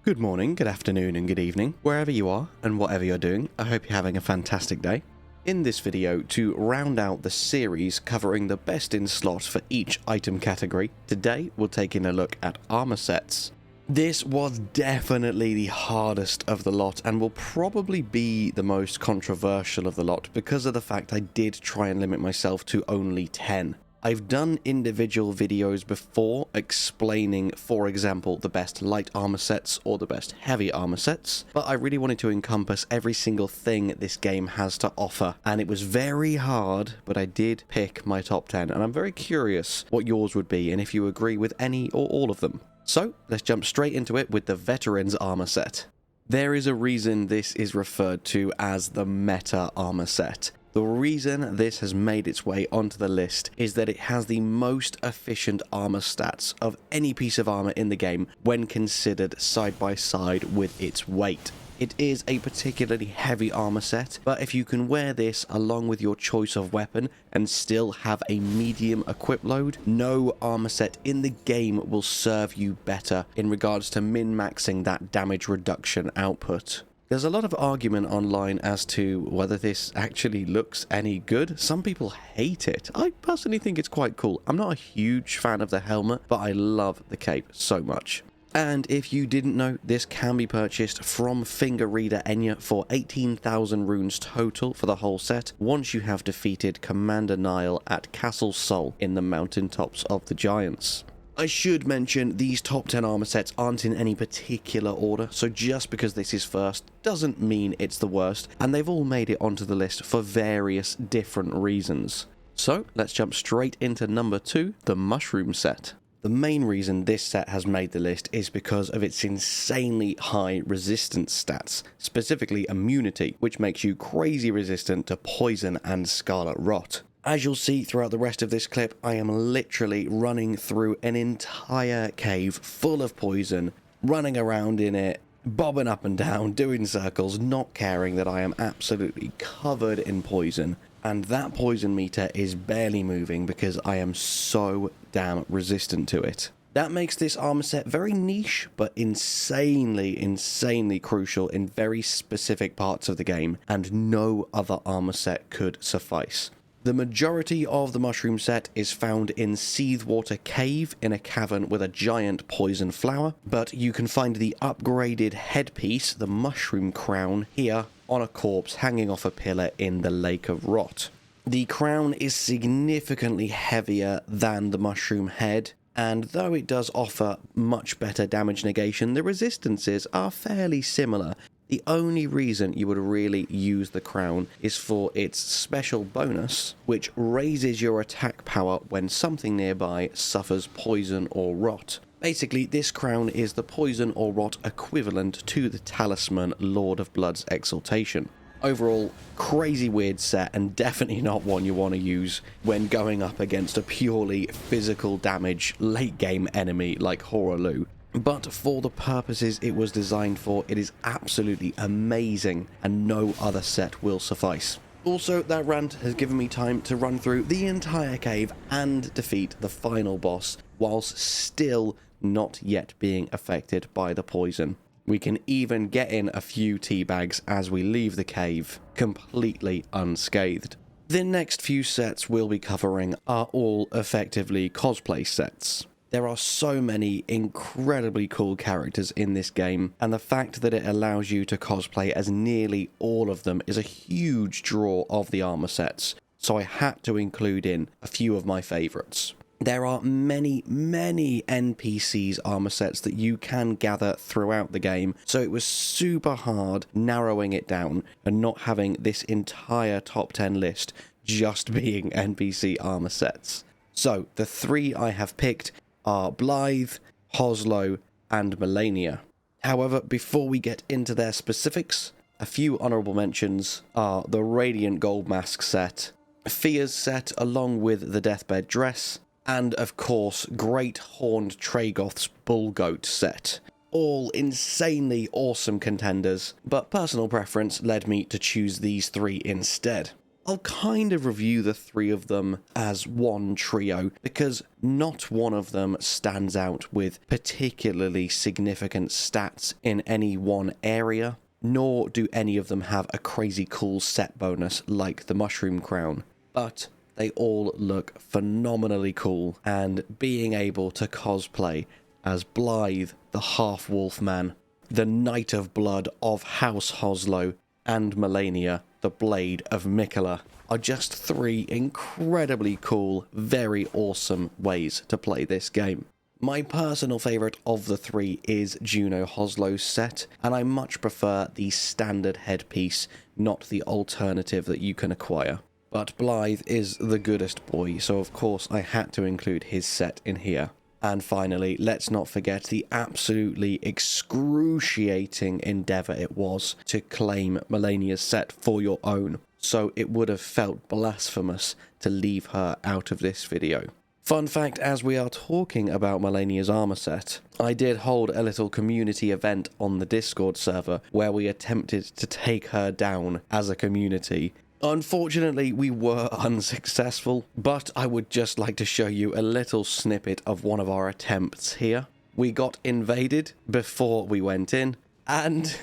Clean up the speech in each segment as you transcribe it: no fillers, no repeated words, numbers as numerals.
Good morning, good afternoon, and good evening, wherever you are and whatever you're doing. I hope you're having a fantastic day. In this video, to round out the series covering the best in slot for each item category, today we'll take in a look at armor sets. This was definitely the hardest of the lot and will probably be the most controversial of the lot because of the fact I did try and limit myself to only 10. I've done individual videos before explaining, for example, the best light armor sets or the best heavy armor sets, but I really wanted to encompass every single thing this game has to offer, and it was very hard, but I did pick my top 10, and I'm very curious what yours would be and if you agree with any or all of them. So, let's jump straight into it with the Veterans Armor Set. There is a reason this is referred to as the meta armor set. The reason this has made its way onto the list is that it has the most efficient armor stats of any piece of armor in the game when considered side by side with its weight. It is a particularly heavy armor set, but if you can wear this along with your choice of weapon and still have a medium equip load, no armor set in the game will serve you better in regards to min-maxing that damage reduction output. There's a lot of argument online as to whether this actually looks any good. Some people hate it. I personally think it's quite cool. I'm not a huge fan of the helmet, but I love the cape so much. And if you didn't know, this can be purchased from Finger Reader Enya for 18,000 runes total for the whole set, once you have defeated Commander Nile at Castle Sol in the mountaintops of the Giants. I should mention these top 10 armor sets aren't in any particular order, so just because this is first doesn't mean it's the worst, and they've all made it onto the list for various different reasons. So let's jump straight into number 2, the Mushroom Set. The main reason this set has made the list is because of its insanely high resistance stats, specifically immunity, which makes you crazy resistant to poison and scarlet rot. As you'll see throughout the rest of this clip, I am literally running through an entire cave full of poison, running around in it, bobbing up and down, doing circles, not caring that I am absolutely covered in poison. And that poison meter is barely moving because I am so damn resistant to it. That makes this armor set very niche, but insanely crucial in very specific parts of the game, and no other armor set could suffice. The majority of the mushroom set is found in Seethwater Cave in a cavern with a giant poison flower, but you can find the upgraded headpiece, the mushroom crown, here on a corpse hanging off a pillar in the Lake of Rot. The crown is significantly heavier than the mushroom head, and though it does offer much better damage negation, the resistances are fairly similar. The only reason you would really use the crown is for its special bonus, which raises your attack power when something nearby suffers poison or rot. Basically, this crown is the poison or rot equivalent to the talisman Lord of Blood's Exaltation. Overall, crazy weird set, and definitely not one you want to use when going up against a purely physical damage late game enemy like Horaloo. But for the purposes it was designed for, it is absolutely amazing, and no other set will suffice. Also, that rant has given me time to run through the entire cave and defeat the final boss, whilst still not yet being affected by the poison. We can even get in a few teabags as we leave the cave, completely unscathed. The next few sets we'll be covering are all effectively cosplay sets. There are so many incredibly cool characters in this game, and the fact that it allows you to cosplay as nearly all of them is a huge draw of the armor sets, so I had to include in a few of my favourites. There are many NPCs armor sets that you can gather throughout the game, so it was super hard narrowing it down and not having this entire top 10 list just being NPC armor sets. So, the 3 I have picked are Blythe, Hoslow, and Melania. However, before we get into their specifics, a few honourable mentions are the Radiant Gold Mask set, Fia's set along with the Deathbed Dress, and of course, Great Horned Tragoth's Bull Goat set. All insanely awesome contenders, but personal preference led me to choose these 3 instead. I'll kind of review the three of them as one trio because not one of them stands out with particularly significant stats in any one area, nor do any of them have a crazy cool set bonus like the Mushroom Crown, but they all look phenomenally cool, and being able to cosplay as Blythe, the Half-Wolf Man, the Knight of Blood of House Hoslow, and Melania, the Blade of Mikola, are just three incredibly cool, very awesome ways to play this game. My personal favourite of the three is Juno Hoslow's set, and I much prefer the standard headpiece, not the alternative that you can acquire. But Blythe is the goodest boy, so of course I had to include his set in here. And finally, let's not forget the absolutely excruciating endeavour it was to claim Melania's set for your own, so it would have felt blasphemous to leave her out of this video. Fun fact, as we are talking about Melania's armour set, I did hold a little community event on the Discord server where we attempted to take her down as a community. Unfortunately, we were unsuccessful, but I would just like to show you a little snippet of one of our attempts here. We got invaded before we went in, and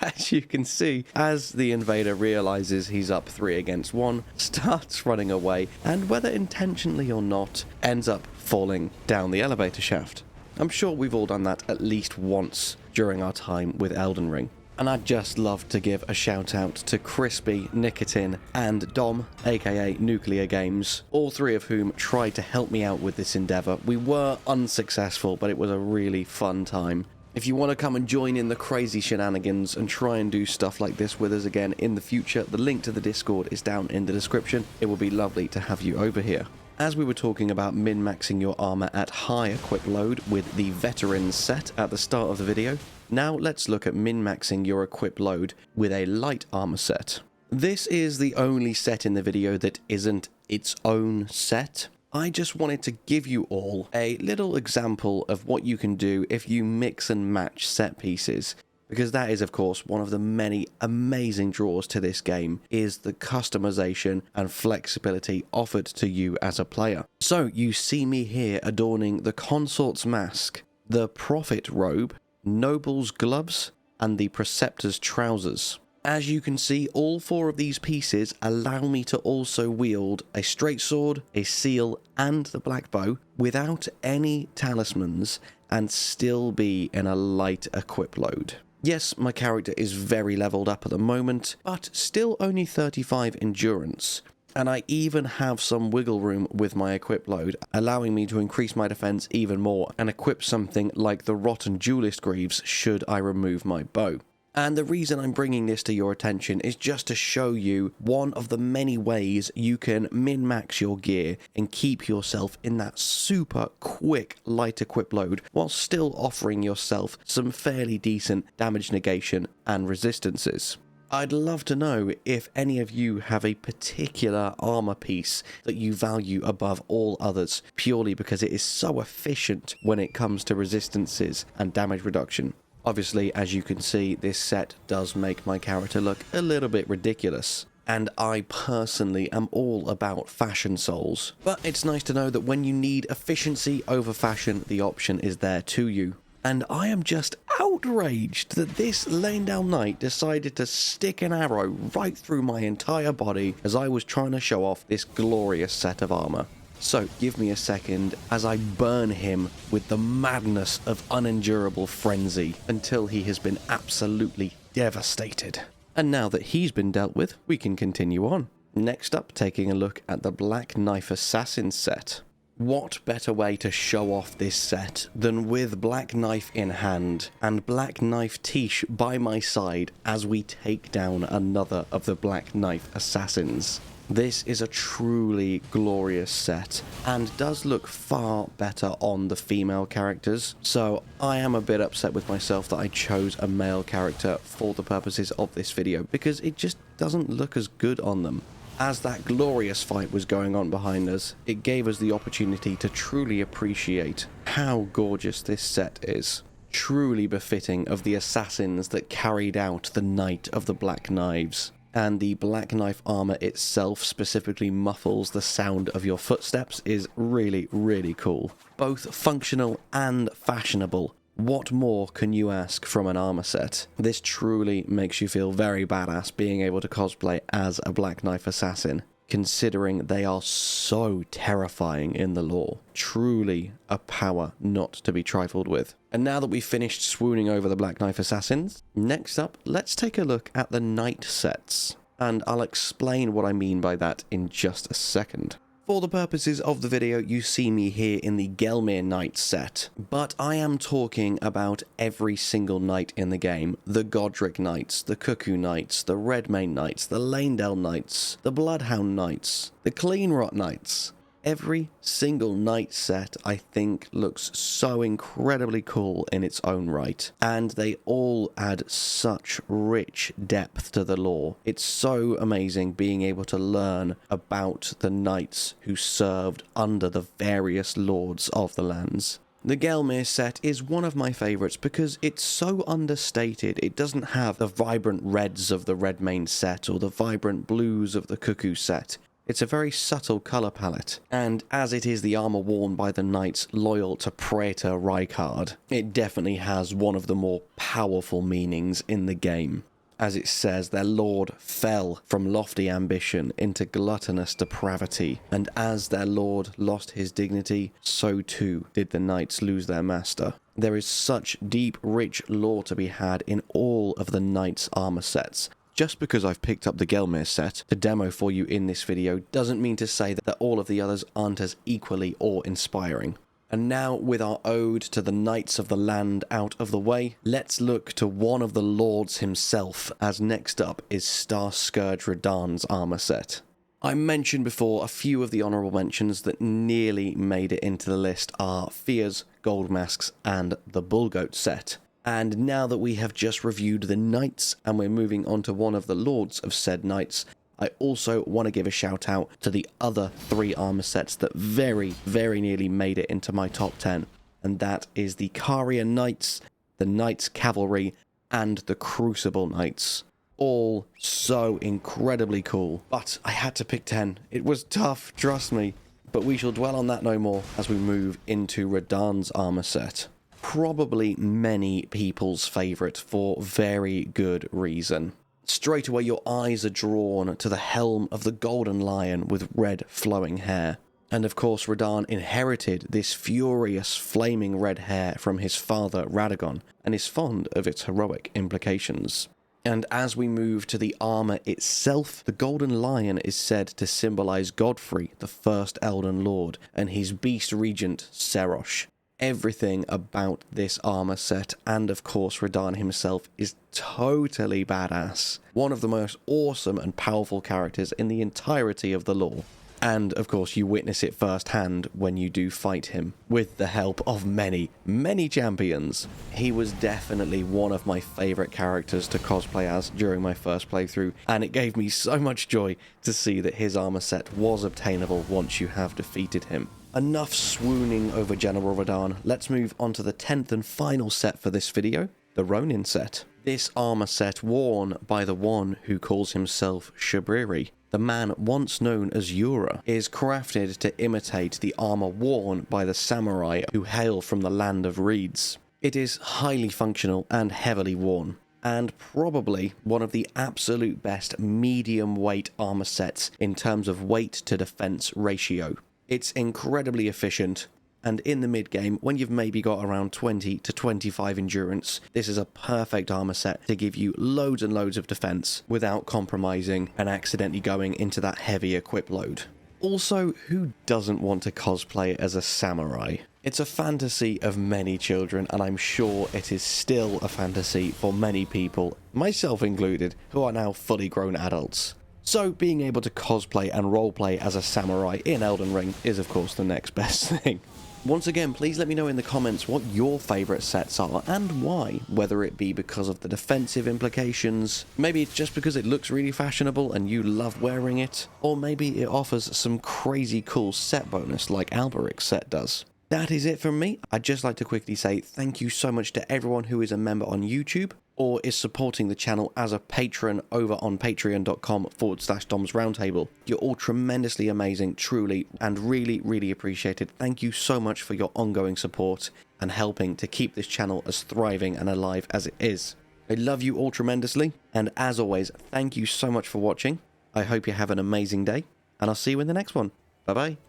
as you can see, as the invader realizes he's up 3 against 1, starts running away, and whether intentionally or not, ends up falling down the elevator shaft. I'm sure we've all done that at least once during our time with Elden Ring. And I'd just love to give a shout out to Crispy, Nicotine, and Dom, aka Nuclear Games, all three of whom tried to help me out with this endeavour. We were unsuccessful, but it was a really fun time. If you want to come and join in the crazy shenanigans and try and do stuff like this with us again in the future, the link to the Discord is down in the description. It would be lovely to have you over here. As we were talking about min-maxing your armour at high equip load with the Veterans set at the start of the video, now let's look at min-maxing your equip load with a light armour set. This is the only set in the video that isn't its own set. I just wanted to give you all a little example of what you can do if you mix and match set pieces, because that is of course one of the many amazing draws to this game, is the customization and flexibility offered to you as a player. So you see me here adorning the Consort's Mask, the Prophet Robe, Noble's Gloves, and the Preceptor's Trousers. As you can see, all 4 of these pieces allow me to also wield a straight sword, a seal, and the black bow without any talismans and still be in a light equip load. Yes, my character is very leveled up at the moment, but still only 35 endurance. And I even have some wiggle room with my equip load, allowing me to increase my defense even more and equip something like the Rotten Duelist Greaves should I remove my bow. And the reason I'm bringing this to your attention is just to show you one of the many ways you can min-max your gear and keep yourself in that super quick light equip load while still offering yourself some fairly decent damage negation and resistances. I'd love to know if any of you have a particular armor piece that you value above all others, purely because it is so efficient when it comes to resistances and damage reduction. Obviously, as you can see, this set does make my character look a little bit ridiculous, and I personally am all about fashion souls. But it's nice to know that when you need efficiency over fashion, the option is there to you. And I am just outraged that this laying down knight decided to stick an arrow right through my entire body as I was trying to show off this glorious set of armor. So give me a second as I burn him with the madness of unendurable frenzy until he has been absolutely devastated. And now that he's been dealt with, we can continue on. Next up, taking a look at the Black Knife Assassin set. What better way to show off this set than with Black Knife in hand and Black Knife Tiche by my side as we take down another of the Black Knife Assassins. This is a truly glorious set and does look far better on the female characters, so I am a bit upset with myself that I chose a male character for the purposes of this video because it just doesn't look as good on them. As that glorious fight was going on behind us, it gave us the opportunity to truly appreciate how gorgeous this set is. Truly befitting of the assassins that carried out the Night of the Black Knives. and the black knife armor itself specifically muffles the sound of your footsteps is really, really cool. Both functional and fashionable. What more can you ask from an armor set? This truly makes you feel very badass being able to cosplay as a black knife assassin, considering they are so terrifying in the lore. Truly a power not to be trifled with. And now that we've finished swooning over the black knife assassins, next up, let's take a look at the knight sets. And I'll explain what I mean by that in just a second. For the purposes of the video, you see me here in the Gelmir Knight set, but I am talking about every single knight in the game. The Godric Knights, the Cuckoo Knights, the Redmane Knights, the Lanedale Knights, the Bloodhound Knights, the Cleanrot Knights. Every single knight set, I think, looks so incredibly cool in its own right, and they all add such rich depth to the lore. It's so amazing being able to learn about the knights who served under the various lords of the lands. The Gelmir set is one of my favourites because it's so understated. It doesn't have the vibrant reds of the Redmane set or the vibrant blues of the Cuckoo set. It's a very subtle colour palette, and as it is the armour worn by the knights loyal to Praetor Rykard, it definitely has one of the more powerful meanings in the game. As it says, their lord fell from lofty ambition into gluttonous depravity, and as their lord lost his dignity, so too did the knights lose their master. There is such deep, rich lore to be had in all of the knights' armour sets. Just because I've picked up the Gelmir set to demo for you in this video doesn't mean to say that all of the others aren't as equally awe inspiring. And now, with our ode to the Knights of the Land out of the way, let's look to one of the lords himself, as next up is Star Scourge Radahn's armor set. I mentioned before a few of the honourable mentions that nearly made it into the list are Fear's Gold Masks and the Bullgoat set. And now that we have just reviewed the knights and we're moving on to one of the lords of said knights, I also want to give a shout out to the other 3 armor sets that very, very nearly made it into my top 10. And that is the Caria Knights, the Knights Cavalry, and the Crucible Knights. All so incredibly cool. But I had to pick 10. It was tough, trust me. But we shall dwell on that no more as we move into Radahn's armor set. Probably many people's favourite for very good reason. Straight away your eyes are drawn to the helm of the Golden Lion with red flowing hair. And of course Radahn inherited this furious flaming red hair from his father Radagon and is fond of its heroic implications. And as we move to the armour itself, the Golden Lion is said to symbolise Godfrey, the first Elden Lord, and his beast regent Serosh. Everything about this armor set, and of course Radahn himself, is totally badass. One of the most awesome and powerful characters in the entirety of the lore. And of course you witness it firsthand when you do fight him, with the help of many, many champions. He was definitely one of my favourite characters to cosplay as during my first playthrough, and it gave me so much joy to see that his armor set was obtainable once you have defeated him. Enough swooning over General Radahn, let's move on to the 10th and final set for this video, the Ronin set. This armor set worn by the one who calls himself Shabriri, the man once known as Yura, is crafted to imitate the armor worn by the samurai who hail from the land of reeds. It is highly functional and heavily worn, and probably one of the absolute best medium weight armor sets in terms of weight to defense ratio. It's incredibly efficient, and in the mid-game, when you've maybe got around 20 to 25 endurance, this is a perfect armor set to give you loads and loads of defense without compromising and accidentally going into that heavy equip load. Also, who doesn't want to cosplay as a samurai? It's a fantasy of many children, and I'm sure it is still a fantasy for many people, myself included, who are now fully grown adults. So being able to cosplay and roleplay as a samurai in Elden Ring is of course the next best thing. Once again, please let me know in the comments what your favourite sets are and why, whether it be because of the defensive implications, maybe it's just because it looks really fashionable and you love wearing it, or maybe it offers some crazy cool set bonus like Alberic's set does. That is it from me. I'd just like to quickly say thank you so much to everyone who is a member on YouTube. or is supporting the channel as a patron over on patreon.com/Dom's Roundtable. You're all tremendously amazing, truly, and really, really appreciated. Thank you so much for your ongoing support and helping to keep this channel as thriving and alive as it is. I love you all tremendously, and as always, thank you so much for watching. I hope you have an amazing day, and I'll see you in the next one. Bye bye.